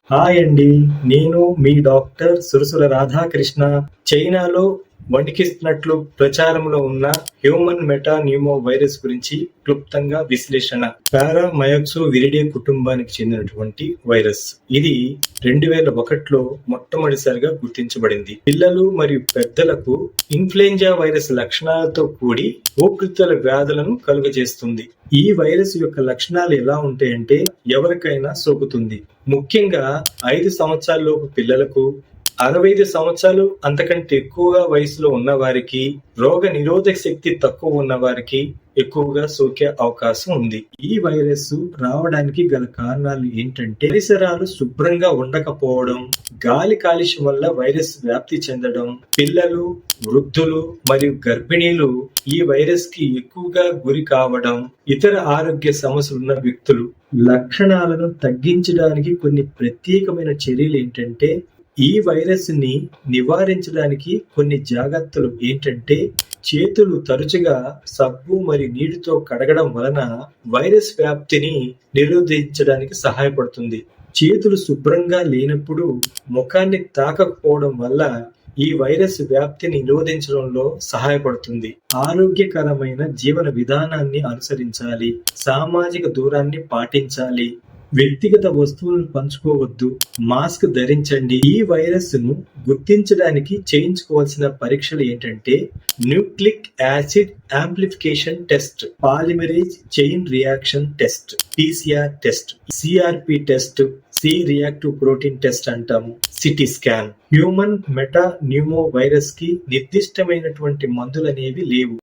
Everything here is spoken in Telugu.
హాయ్ అండి. నేను మీ డాక్టర్ సురసుల రాధాకృష్ణ. చైనాలో వణికిస్తున్నట్లు ప్రచారంలో ఉన్న హ్యూమన్ మెటా న్యూమో వైరస్ గురించి క్లుప్తంగా విశ్లేషణ. పారామయోక్సో విరిడే కుటుంబానికి చెందినటువంటి వైరస్. ఇది 2001లో మొట్టమొదటిసారిగా గుర్తించబడింది. పిల్లలు మరియు పెద్దలకు ఇన్ఫ్లుయెంజా వైరస్ లక్షణాలతో కూడి ఊపిరితిత్తుల వ్యాధులను కలుగజేస్తుంది. ఈ వైరస్ యొక్క లక్షణాలు ఎలా ఉంటాయంటే ఎవరికైనా సోకుతుంది. ముఖ్యంగా 5 సంవత్సరాలలోపు పిల్లలకు, 65 సంవత్సరాలు అంతకంటే ఎక్కువగా వయసులో ఉన్నవారికి, రోగ నిరోధక శక్తి తక్కువ ఉన్న వారికి ఎక్కువగా సోకే అవకాశం ఉంది. ఈ వైరస్ రావడానికి గల కారణాలు ఏంటంటే పరిసరాలు శుభ్రంగా ఉండకపోవడం, గాలి కాలుష్యం వల్ల వైరస్ వ్యాప్తి చెందడం, పిల్లలు, వృద్ధులు మరియు గర్భిణీలు ఈ వైరస్ కి ఎక్కువగా గురి కావడం, ఇతర ఆరోగ్య సమస్యలు ఉన్న వ్యక్తులు. లక్షణాలను తగ్గించడానికి కొన్ని ప్రత్యేకమైన చర్యలు ఏంటంటే ఈ వైరస్ ని నివారించడానికి కొన్ని జాగ్రత్తలు ఏంటంటే చేతులు తరచుగా సబ్బు మరియు నీటితో కడగడం వలన వైరస్ వ్యాప్తిని నిరోధించడానికి సహాయపడుతుంది. చేతులు శుభ్రంగా లేనప్పుడు ముఖాన్ని తాకకపోవడం వల్ల ఈ వైరస్ వ్యాప్తిని నిరోధించడంలో సహాయపడుతుంది. ఆరోగ్యకరమైన జీవన విధానాన్ని అనుసరించాలి. సామాజిక దూరాన్ని పాటించాలి. వ్యక్తిగత వస్తువులను పంచుకోవద్దు. మాస్క్ ధరించండి. ఈ వైరస్ ను గుర్తించడానికి చేయించుకోవాల్సిన పరీక్షలు ఏంటంటే nucleic acid amplification test, polymerase chain reaction test, PCR test, CRP test, C reactive protein test అంటాము, CT scan. Human metapneumovirus కి నిర్దిష్టమైనటువంటి మందులు అనేవి లేవు.